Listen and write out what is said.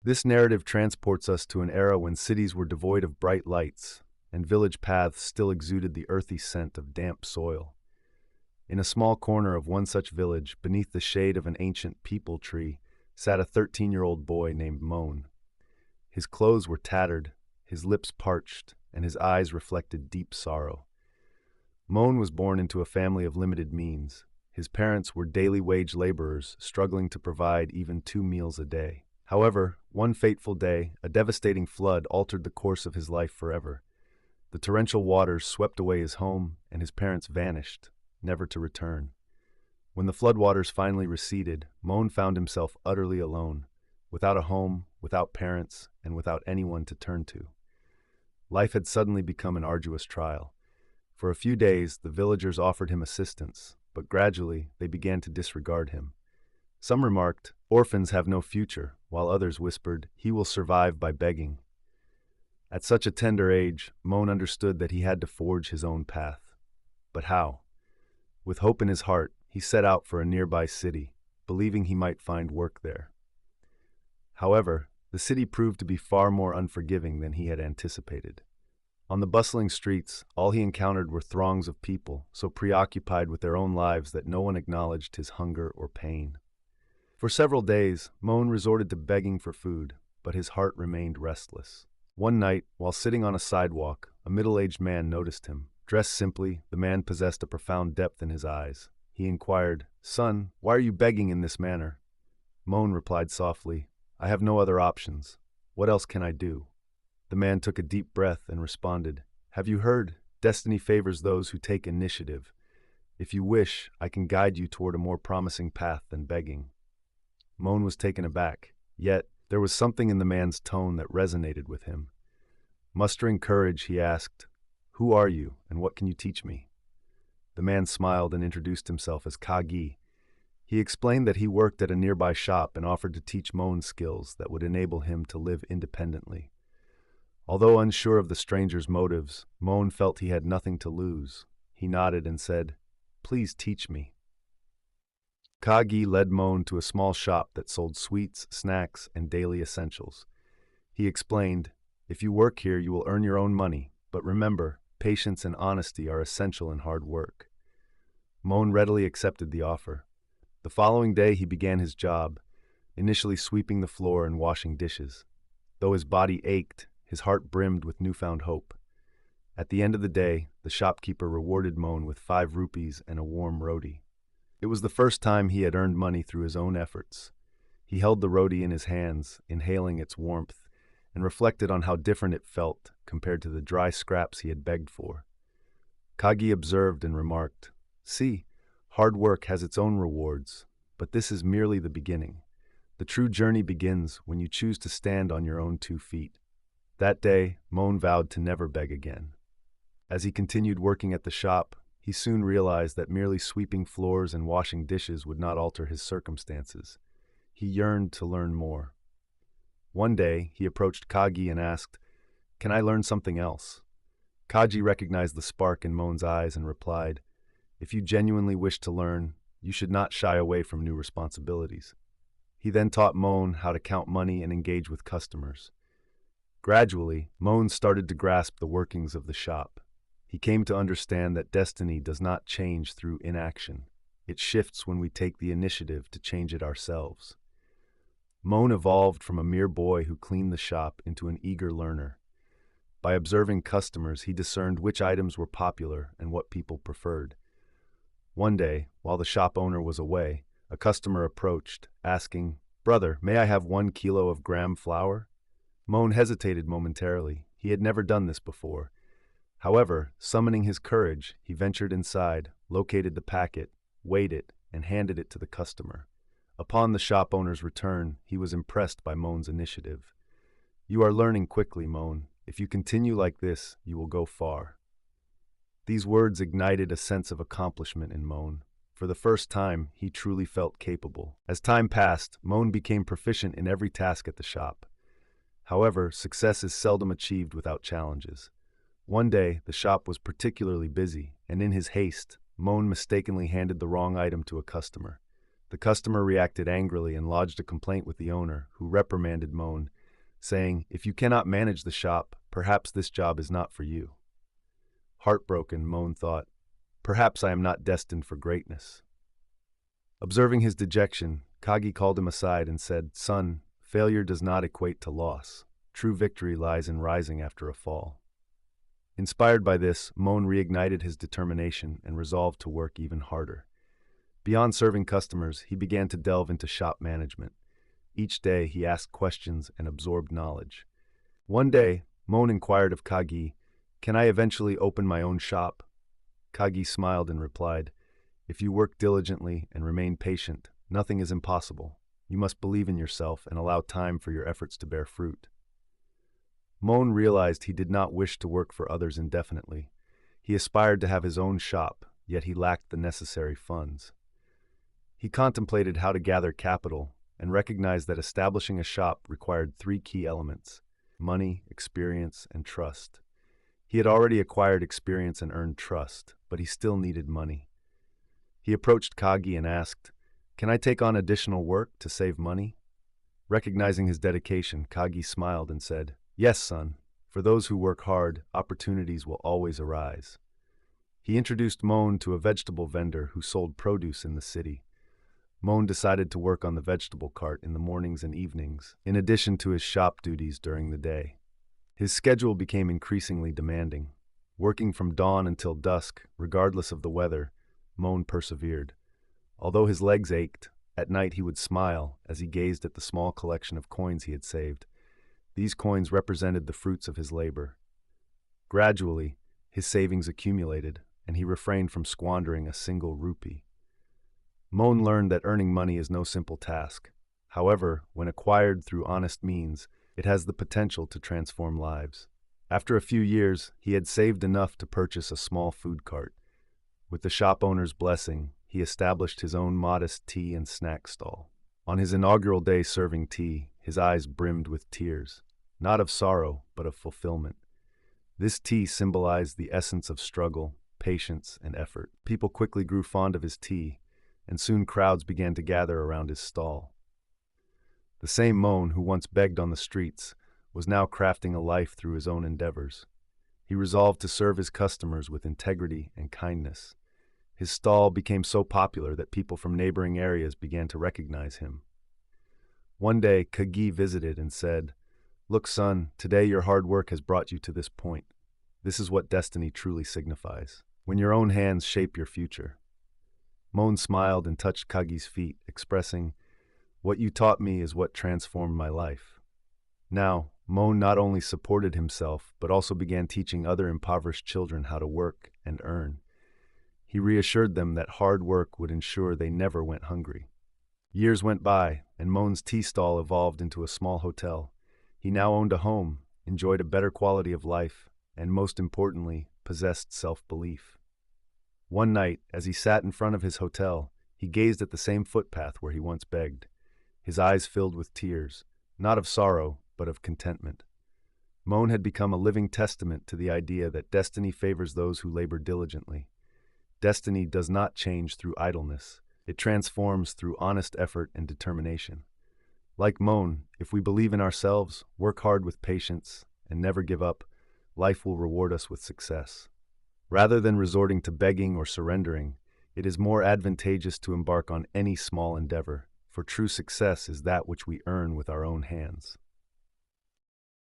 This narrative transports us to an era when cities were devoid of bright lights, and village paths still exuded the earthy scent of damp soil. In a small corner of one such village, beneath the shade of an ancient peepal tree, sat a 13-year-old boy named Moan. His clothes were tattered, his lips parched, and his eyes reflected deep sorrow. Moan was born into a family of limited means. His parents were daily wage laborers, struggling to provide even 2 meals a day. However, one fateful day, a devastating flood altered the course of his life forever. The torrential waters swept away his home, and his parents vanished, never to return. When the floodwaters finally receded, Moan found himself utterly alone, without a home, without parents, and without anyone to turn to. Life had suddenly become an arduous trial. For a few days, the villagers offered him assistance, but gradually they began to disregard him. Some remarked, "Orphans have no future," while others whispered, "He will survive by begging." At such a tender age, Moan understood that he had to forge his own path. But how? With hope in his heart, he set out for a nearby city, believing he might find work there. However, the city proved to be far more unforgiving than he had anticipated. On the bustling streets, all he encountered were throngs of people, so preoccupied with their own lives that no one acknowledged his hunger or pain. For several days, Moan resorted to begging for food, but his heart remained restless. One night, while sitting on a sidewalk, a middle-aged man noticed him. Dressed simply, the man possessed a profound depth in his eyes. He inquired, "Son, why are you begging in this manner?" Moan replied softly, "I have no other options. What else can I do?" The man took a deep breath and responded, "Have you heard? Destiny favors those who take initiative. If you wish, I can guide you toward a more promising path than begging." Moan was taken aback, yet there was something in the man's tone that resonated with him. Mustering courage, he asked, "Who are you, and what can you teach me?" The man smiled and introduced himself as Kagi. He explained that he worked at a nearby shop and offered to teach Moan skills that would enable him to live independently. Although unsure of the stranger's motives, Moan felt he had nothing to lose. He nodded and said, "Please teach me." Kagi led Moan to a small shop that sold sweets, snacks, and daily essentials. He explained, "If you work here, you will earn your own money, but remember, patience and honesty are essential in hard work." Moan readily accepted the offer. The following day he began his job, initially sweeping the floor and washing dishes. Though his body ached, his heart brimmed with newfound hope. At the end of the day, the shopkeeper rewarded Moan with 5 rupees and a warm roti. It was the first time he had earned money through his own efforts. He held the roti in his hands, inhaling its warmth, and reflected on how different it felt compared to the dry scraps he had begged for. Kagi observed and remarked, "See, hard work has its own rewards, but this is merely the beginning. The true journey begins when you choose to stand on your own 2 feet." That day, Moan vowed to never beg again. As he continued working at the shop, he soon realized that merely sweeping floors and washing dishes would not alter his circumstances. He yearned to learn more. One day, he approached Kagi and asked, "Can I learn something else?" Kagi recognized the spark in Moan's eyes and replied, "If you genuinely wish to learn, you should not shy away from new responsibilities." He then taught Moan how to count money and engage with customers. Gradually, Moan started to grasp the workings of the shop. He came to understand that destiny does not change through inaction. It shifts when we take the initiative to change it ourselves. Moan evolved from a mere boy who cleaned the shop into an eager learner. By observing customers, he discerned which items were popular and what people preferred. One day, while the shop owner was away, a customer approached, asking, "Brother, may I have 1 kilo of gram flour?" Moan hesitated momentarily. He had never done this before. However, summoning his courage, he ventured inside, located the packet, weighed it, and handed it to the customer. Upon the shop owner's return, he was impressed by Moan's initiative. "You are learning quickly, Moan. If you continue like this, you will go far." These words ignited a sense of accomplishment in Moan. For the first time, he truly felt capable. As time passed, Moan became proficient in every task at the shop. However, success is seldom achieved without challenges. One day, the shop was particularly busy, and in his haste, Moan mistakenly handed the wrong item to a customer. The customer reacted angrily and lodged a complaint with the owner, who reprimanded Moan, saying, "If you cannot manage the shop, perhaps this job is not for you." Heartbroken, Moan thought, "Perhaps I am not destined for greatness." Observing his dejection, Kagi called him aside and said, "Son, failure does not equate to loss. True victory lies in rising after a fall." Inspired by this, Moan reignited his determination and resolved to work even harder. Beyond serving customers, he began to delve into shop management. Each day, he asked questions and absorbed knowledge. One day, Moan inquired of Kagi, "Can I eventually open my own shop?" Kagi smiled and replied, "If you work diligently and remain patient, nothing is impossible. You must believe in yourself and allow time for your efforts to bear fruit." Moan realized he did not wish to work for others indefinitely. He aspired to have his own shop, yet he lacked the necessary funds. He contemplated how to gather capital and recognized that establishing a shop required three key elements: money, experience, and trust. He had already acquired experience and earned trust, but he still needed money. He approached Kagi and asked, "Can I take on additional work to save money?" Recognizing his dedication, Kagi smiled and said, "Yes, son. For those who work hard, opportunities will always arise." He introduced Moan to a vegetable vendor who sold produce in the city. Moan decided to work on the vegetable cart in the mornings and evenings, in addition to his shop duties during the day. His schedule became increasingly demanding. Working from dawn until dusk, regardless of the weather, Moan persevered. Although his legs ached, at night he would smile as he gazed at the small collection of coins he had saved. These coins represented the fruits of his labor. Gradually, his savings accumulated, and he refrained from squandering a single rupee. Moan learned that earning money is no simple task. However, when acquired through honest means, it has the potential to transform lives. After a few years, he had saved enough to purchase a small food cart. With the shop owner's blessing, he established his own modest tea and snack stall. On his inaugural day serving tea, his eyes brimmed with tears, not of sorrow, but of fulfillment. This tea symbolized the essence of struggle, patience, and effort. People quickly grew fond of his tea, and soon crowds began to gather around his stall. The same Moan who once begged on the streets was now crafting a life through his own endeavors. He resolved to serve his customers with integrity and kindness. His stall became so popular that people from neighboring areas began to recognize him. One day, Kagi visited and said, "Look, son, today your hard work has brought you to this point. This is what destiny truly signifies, when your own hands shape your future." Moan smiled and touched Kagi's feet, expressing, "What you taught me is what transformed my life." Now, Moan not only supported himself, but also began teaching other impoverished children how to work and earn. He reassured them that hard work would ensure they never went hungry. Years went by, and Moan's tea stall evolved into a small hotel. He now owned a home, enjoyed a better quality of life, and most importantly, possessed self-belief. One night, as he sat in front of his hotel, he gazed at the same footpath where he once begged. His eyes filled with tears, not of sorrow, but of contentment. Moan had become a living testament to the idea that destiny favors those who labor diligently. Destiny does not change through idleness. It transforms through honest effort and determination. Like Moan, if we believe in ourselves, work hard with patience, and never give up, life will reward us with success. Rather than resorting to begging or surrendering, it is more advantageous to embark on any small endeavor, for true success is that which we earn with our own hands.